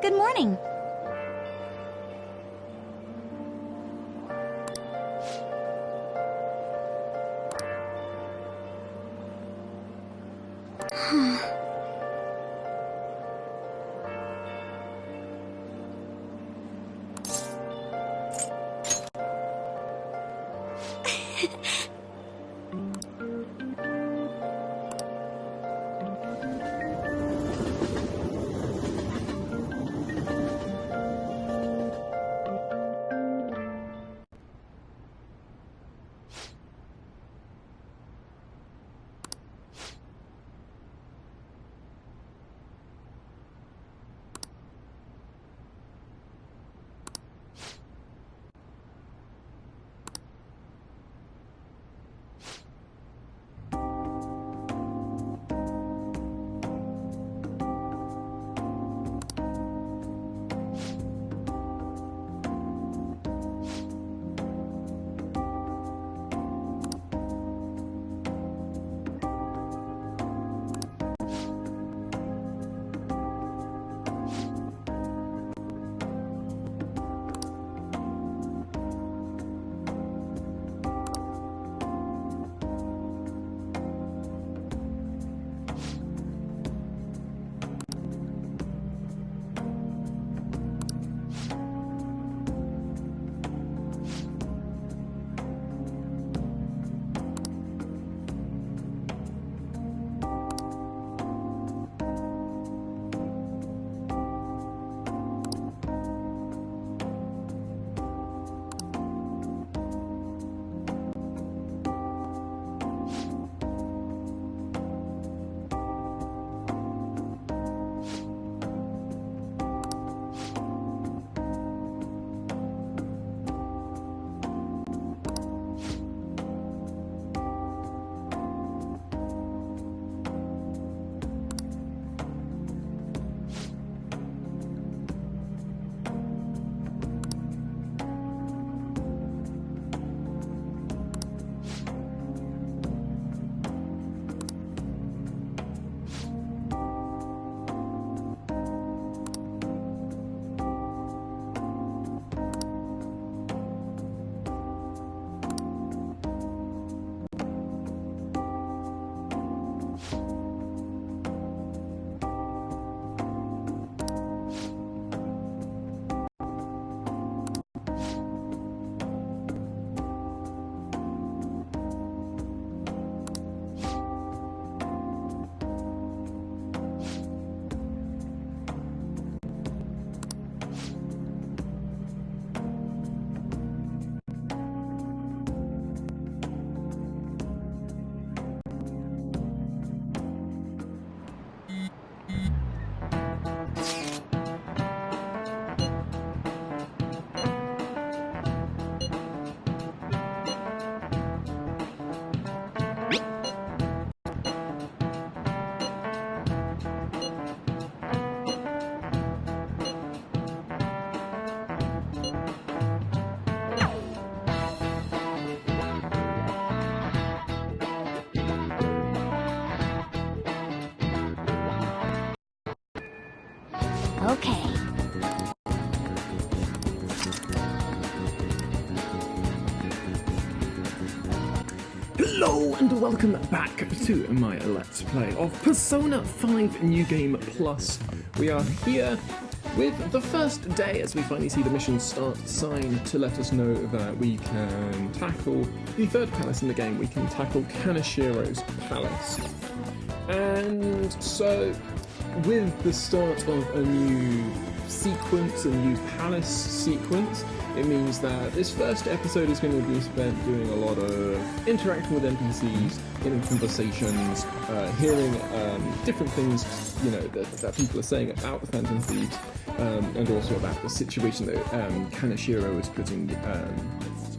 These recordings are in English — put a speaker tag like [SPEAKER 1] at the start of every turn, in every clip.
[SPEAKER 1] Good morning. Okay.
[SPEAKER 2] Hello and welcome back to my Let's Play of Persona 5 New Game Plus. We are here with the first day as we finally see the mission start sign to let us know that we can tackle the third palace in the game. We can tackle Kanashiro's palace. And so, with the start of a new sequence, a new palace sequence, it means that this first episode is going to be spent doing a lot of interacting with NPCs, getting conversations, hearing different things, you know, that people are saying about the Phantom Thieves, and also about the situation that Kanashiro is putting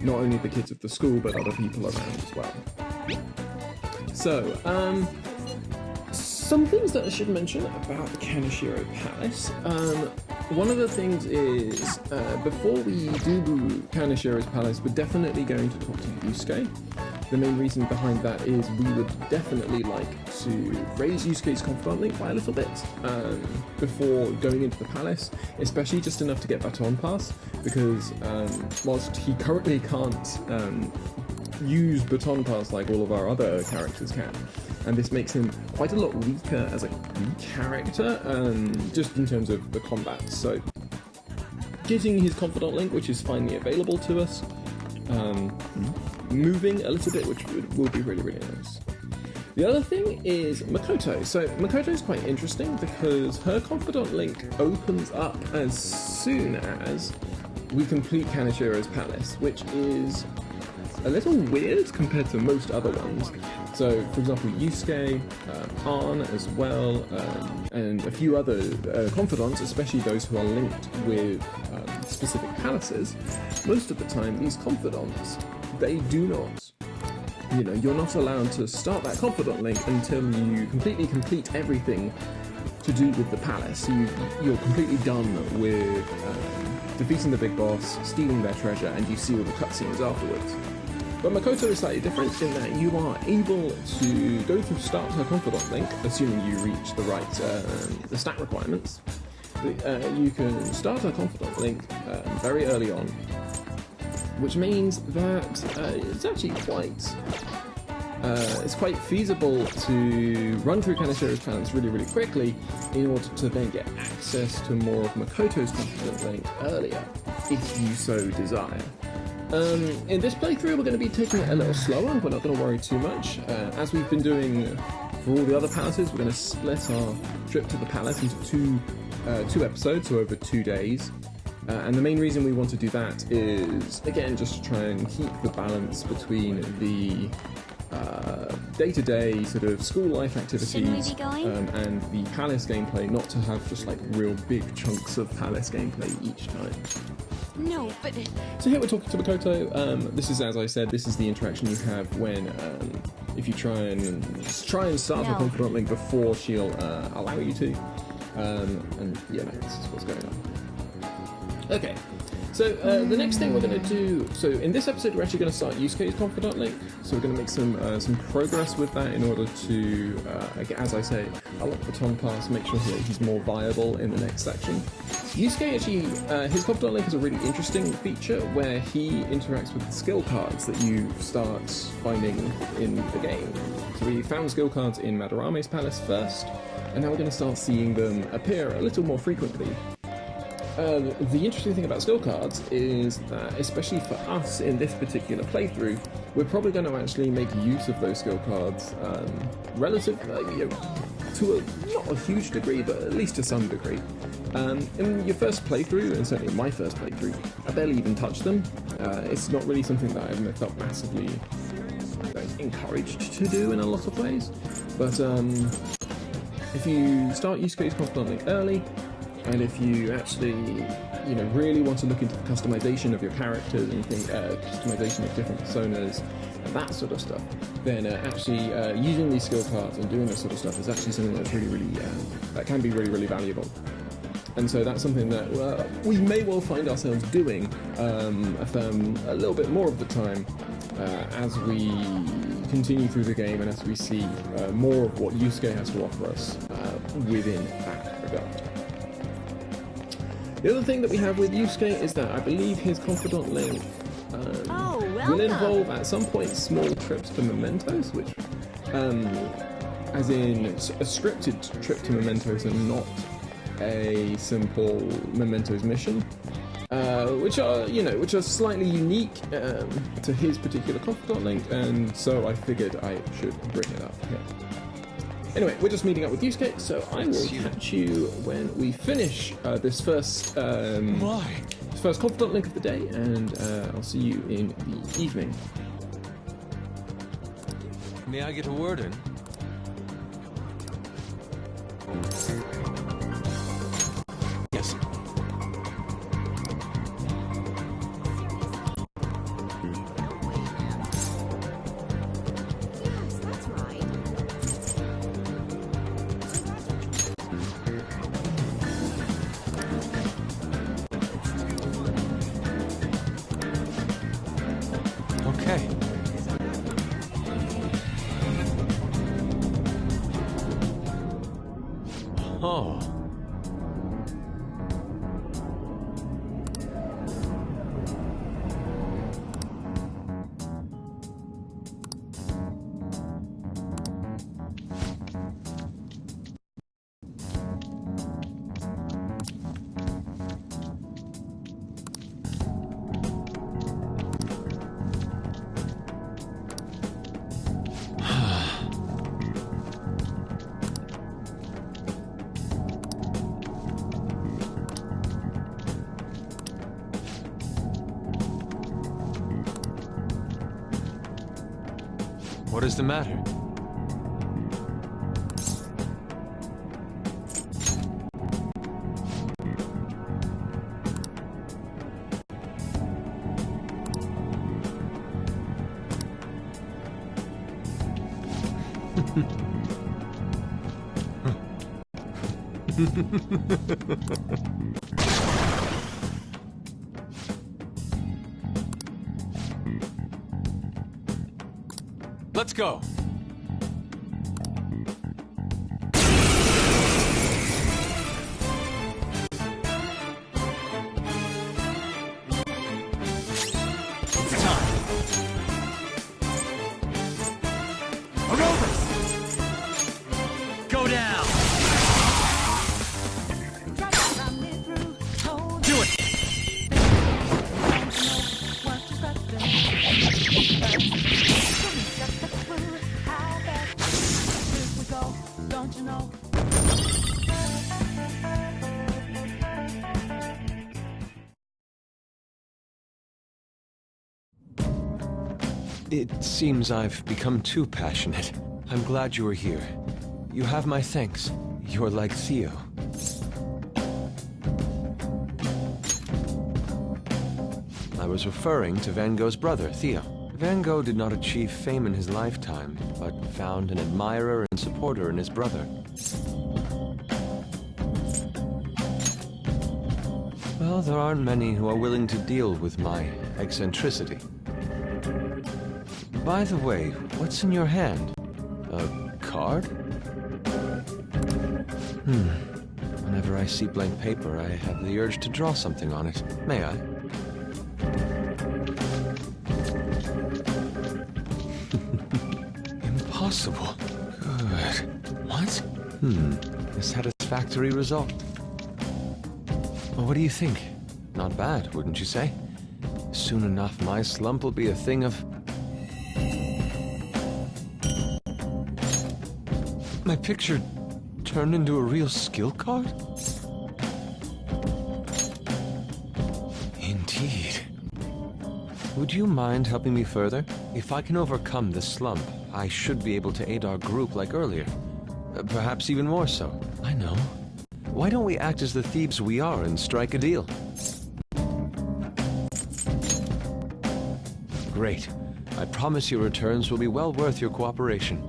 [SPEAKER 2] not only the kids at the school but other people around as well. So, some things that I should mention about the Kanashiro Palace. One of the things is, before we do Kanashiro's Palace, we're definitely going to talk to Yusuke. The main reason behind that is we would definitely like to raise Yusuke's Confidant Link by a little bit before going into the palace, especially just enough to get Baton Pass, because whilst he currently can't use Baton Pass like all of our other characters can, and this makes him quite a lot weaker as a character, just in terms of the combat. So getting his Confidant Link, which is finally available to us, moving a little bit, which will be really, really nice. The other thing is Makoto. So Makoto is quite interesting because her Confidant Link opens up as soon as we complete Kaneshira's Palace, which is a little weird compared to most other ones. So, for example, Yusuke, Arn as well, and a few other confidants, especially those who are linked with specific palaces. Most of the time, these confidants, they do not, you're not allowed to start that confidant link until you completely complete everything to do with the palace. You're completely done with defeating the big boss, stealing their treasure, and you see all the cutscenes afterwards. But Makoto is slightly different in that you are able to go through start her confidant link, assuming you reach the right the stat requirements. You can start her confidant link very early on, which means that it's actually quite feasible to run through Kaneshira's Palace really, really quickly in order to then get access to more of Makoto's confidant link earlier, if you so desire. In this playthrough, we're going to be taking it a little slower. We're not going to worry too much. As we've been doing for all the other palaces, we're going to split our trip to the palace into two episodes, so over 2 days. And the main reason we want to do that is, again, just to try and keep the balance between the day-to-day sort of school life activities and the palace gameplay, not to have just like real big chunks of palace gameplay each time.
[SPEAKER 1] No, but...
[SPEAKER 2] So here we're talking to Makoto. This is, as I said, this is the interaction you have when, if you try and start a confidant link before she'll allow you to. And yeah, this is what's going on. Okay, so the next thing we're going to do, so in this episode we're actually going to start Yusuke's Confidant Link, so we're going to make some progress with that in order to, as I say, unlock the Baton Pass, make sure that he's more viable in the next section. Yusuke actually, his Confidant Link is a really interesting feature where he interacts with the skill cards that you start finding in the game. So we found skill cards in Madarame's Palace first, and now we're going to start seeing them appear a little more frequently. The interesting thing about skill cards is that, especially for us in this particular playthrough, we're probably going to actually make use of those skill cards relative, to not a huge degree, but at least to some degree. In your first playthrough, and certainly in my first playthrough, I barely even touched them. It's not really something that I've felt massively encouraged to do in a lot of ways. But if you start Yusuke's Confidant Link early, and if you actually, really want to look into the customization of your characters and customization of different personas, and that sort of stuff, then actually using these skill cards and doing this sort of stuff is actually something that's really, really, that can be really, really valuable. And so that's something that we may well find ourselves doing a little bit more of the time as we continue through the game and as we see more of what Yusuke has to offer us within that regard. The other thing that we have with Yusuke is that I believe his Confidant Link will involve at some point small trips to Mementos, which, as in a scripted trip to Mementos and not a simple Mementos mission, which are slightly unique to his particular Confidant Link, and so I figured I should bring it up here. Anyway, we're just meeting up with Yusuke, so I will catch you when we finish this first Confidant Link of the day, and I'll see you in the evening.
[SPEAKER 3] May I get a word in? Yes. Okay. Oh. What is the matter? Let's go.
[SPEAKER 1] It's time. Aerobics! Go down! Do it!
[SPEAKER 4] Don't you know?
[SPEAKER 3] It seems I've become too passionate. I'm glad you were here. You have my thanks. You're like Theo. I was referring to Van Gogh's brother, Theo. Van Gogh did not achieve fame in his lifetime, but found an admirer and supporter in his brother. Well, there aren't many who are willing to deal with my eccentricity. By the way, what's in your hand? A card? Whenever I see blank paper, I have the urge to draw something on it. May I? Impossible. Good. What? A satisfactory result. Well, what do you think? Not bad, wouldn't you say? Soon enough, my slump will be a thing of... My picture turned into a real skill card? Indeed. Would you mind helping me further? If I can overcome this slump, I should be able to aid our group like earlier. Perhaps even more so. I know. Why don't we act as the thieves we are and strike a deal? Great. I promise your returns will be well worth your cooperation.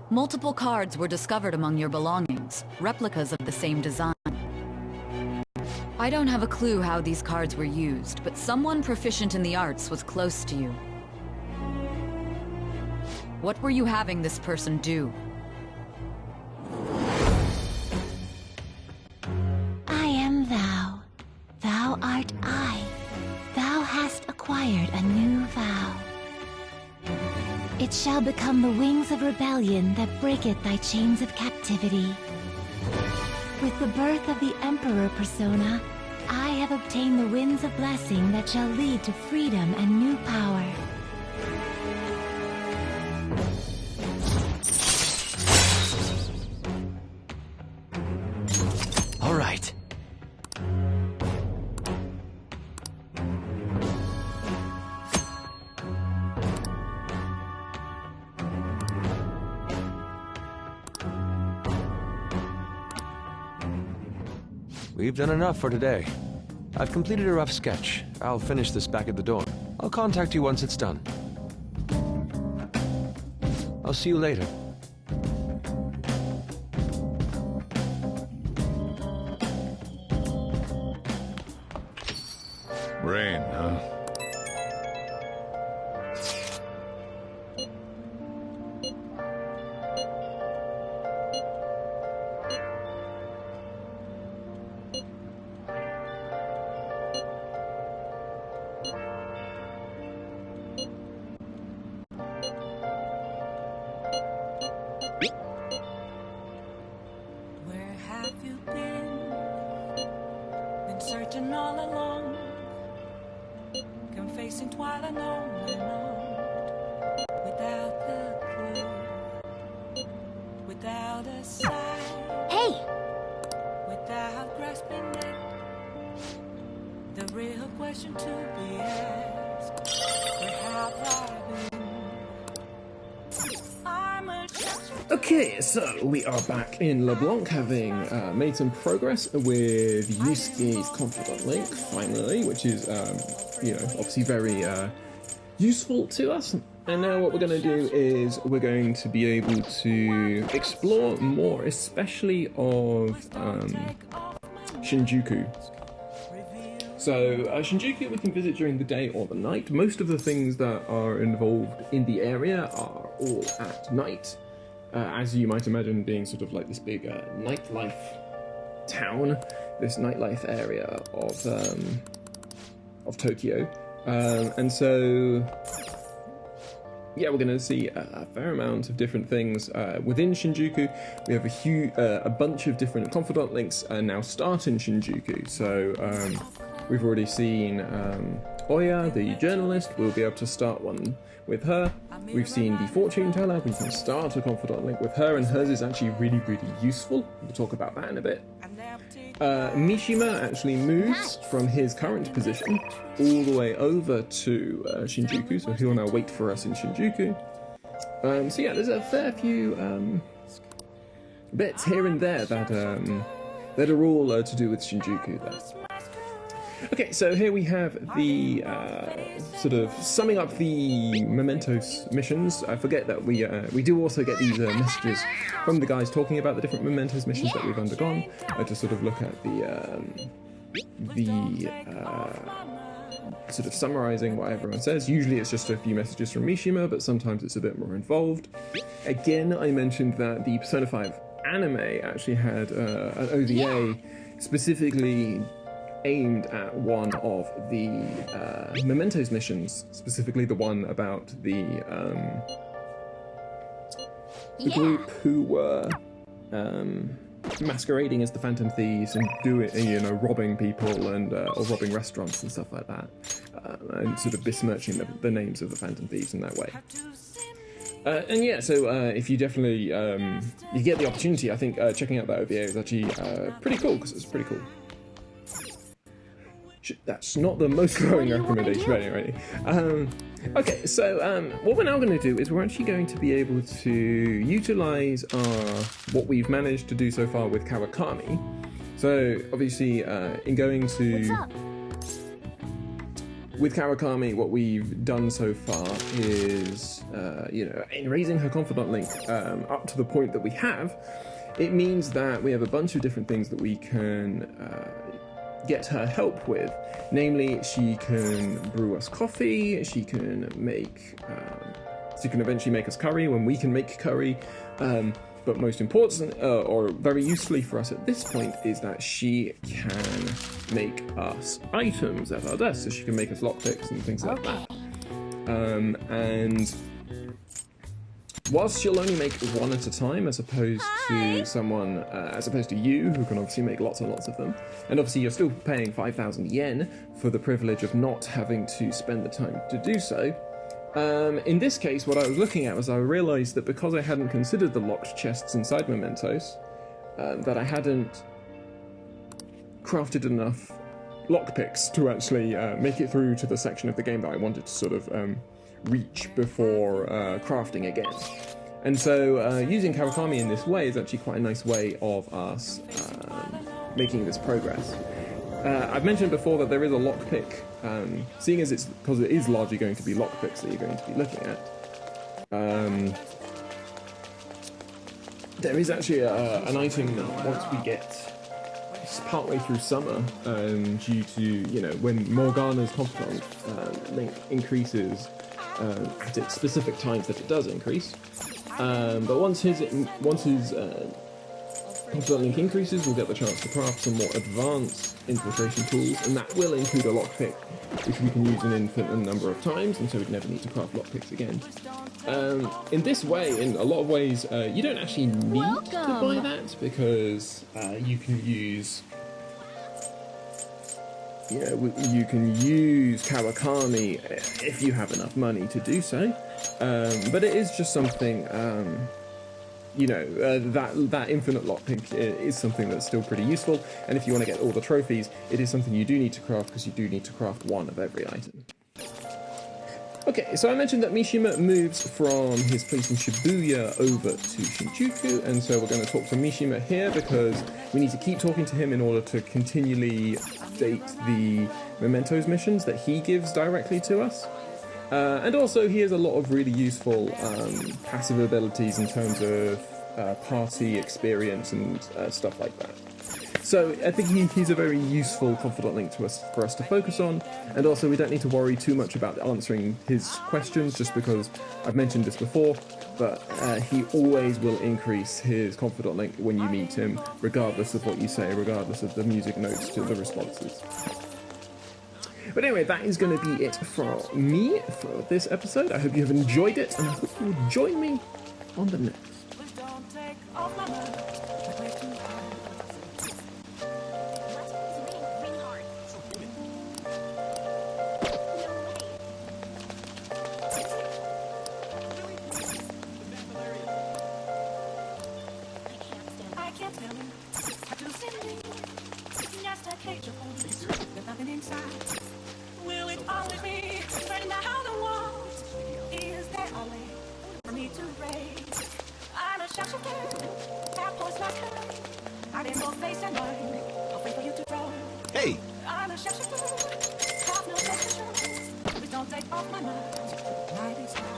[SPEAKER 5] Multiple cards were discovered among your belongings, replicas of the same design. I don't have a clue how these cards were used, but someone proficient in the arts was close to you. What were you having this person do?
[SPEAKER 6] I am thou. Thou art I. Thou hast acquired a new vow. It shall become the wings of rebellion that breaketh thy chains of captivity. With the birth of the Emperor persona, I have obtained the winds of blessing that shall lead to freedom and new power.
[SPEAKER 1] All right.
[SPEAKER 3] We've done enough for today. I've completed a rough sketch. I'll finish this back at the dorm. I'll contact you once it's done. I'll see you later. huh?
[SPEAKER 4] Where have you been searching all along, confessing twilight on and on, without the clue, without a sign,
[SPEAKER 6] Hey!
[SPEAKER 4] without grasping it. The real question to be asked: where have I been? I'm a
[SPEAKER 2] Okay, so we are back in LeBlanc, having made some progress with Yusuke's Confidant Link, finally, which is, you know, obviously very useful to us. And now what we're going to do is we're going to be able to explore more, especially of Shinjuku. So Shinjuku we can visit during the day or the night. Most of the things that are involved in the area are all at night. As you might imagine, being sort of like this big nightlife town, this nightlife area of Tokyo, and so yeah, we're going to see a fair amount of different things within Shinjuku. We have a bunch of different Confidant links now start in Shinjuku. So we've already seen Oya, the journalist. We'll be able to start one with her. We've seen the fortune teller. We can start a Confidant link with her, and hers is actually really, really useful. We'll talk about that in a bit. Mishima actually moves from his current position all the way over to Shinjuku, so he'll now wait for us in Shinjuku. So yeah, there's a fair few bits here and there that are all to do with Shinjuku there. Okay, so here we have the sort of summing up the Mementos missions. I forget that we do also get these messages from the guys talking about the different Mementos missions that we've undergone, to sort of look at the sort of summarizing what everyone says. Usually it's just a few messages from Mishima, but sometimes it's a bit more involved. Again, I mentioned that the Persona 5 anime actually had an OVA specifically aimed at one of the Mementos missions, specifically the one about the group who were masquerading as the Phantom Thieves and doing, you know, robbing people and or robbing restaurants and stuff like that, and sort of besmirching the names of the Phantom Thieves in that way. And yeah, so if you definitely you get the opportunity, I think checking out that OVA is actually pretty cool, because it's pretty cool. That's not the most glowing recommendation, but anyway. Okay, so what we're now going to do is we're actually going to be able to utilize what we've managed to do so far with Kawakami. So obviously, in going to with Kawakami, what we've done so far is, you know, in raising her Confidant link up to the point that we have, it means that we have a bunch of different things that we can get her help with. Namely, she can brew us coffee, she can make, she can eventually make us curry when we can make curry, but most important, or very usefully for us at this point, is that she can make us items at our desk, so she can make us lockpicks and things like that. And whilst she'll only make one at a time, as opposed to someone, as opposed to you, who can obviously make lots and lots of them, and obviously you're still paying 5,000 yen for the privilege of not having to spend the time to do so. In this case, what I was looking at was I realised that because I hadn't considered the locked chests inside Mementos, that I hadn't crafted enough lockpicks to actually make it through to the section of the game that I wanted to sort of reach before crafting again. And so using Kawakami in this way is actually quite a nice way of us making this progress. I've mentioned before that there is a lockpick, seeing as because it is largely going to be lockpicks that you're going to be looking at. There is actually an item that once we get partway through summer, due to, you know, when Morgana's confidant link increases at its specific times that it does increase. But once his confidant link increases, we'll get the chance to craft some more advanced infiltration tools, and that will include a lockpick, which we can use an infinite number of times, and so we'd never need to craft lockpicks again. In this way, in a lot of ways, you don't actually need to buy that, because you can use, you know, you can use Kawakami if you have enough money to do so. But it is just something, you know, that infinite lockpick is something that's still pretty useful, and if you want to get all the trophies, it is something you do need to craft, because you do need to craft one of every item. Okay, so I mentioned that Mishima moves from his place in Shibuya over to Shinjuku, and so we're going to talk to Mishima here because we need to keep talking to him in order to continually update the Mementos missions that he gives directly to us. And also he has a lot of really useful passive abilities in terms of party experience and stuff like that. So I think he's a very useful confidant link to us for us to focus on, and also we don't need to worry too much about answering his questions, just because I've mentioned this before, but he always will increase his confidant link when you meet him, regardless of what you say, regardless of the music notes to the responses. But anyway, that is going to be it for me for this episode. I hope you have enjoyed it, and I hope you will join me on the next.
[SPEAKER 4] Will it always be spreading out the walls? Is there only for me to raise? I'm a shasha girl, that post my curve. I didn't go face and mine, I'll wait for you to grow.
[SPEAKER 1] Hey!
[SPEAKER 4] I'm a shasha girl, have no self-control. Please don't take off my mind, night is hard.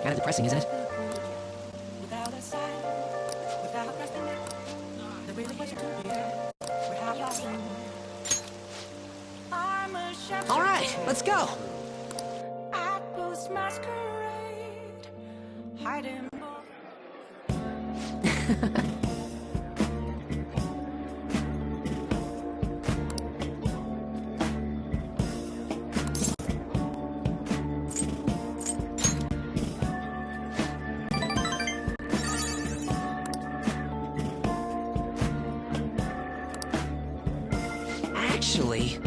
[SPEAKER 7] Kind of depressing, isn't it?
[SPEAKER 4] Without a sign, without a question, the real question to be had, we have lost you. I'm a chef.
[SPEAKER 7] All right, let's go.
[SPEAKER 4] Apples masquerade, hiding.
[SPEAKER 7] Actually...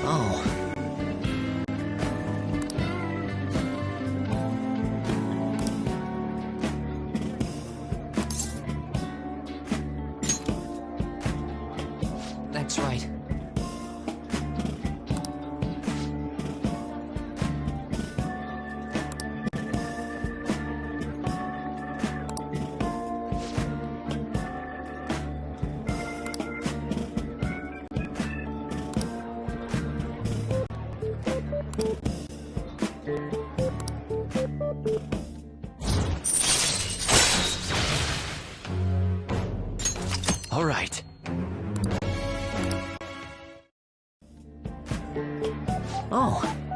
[SPEAKER 7] Oh. Oh,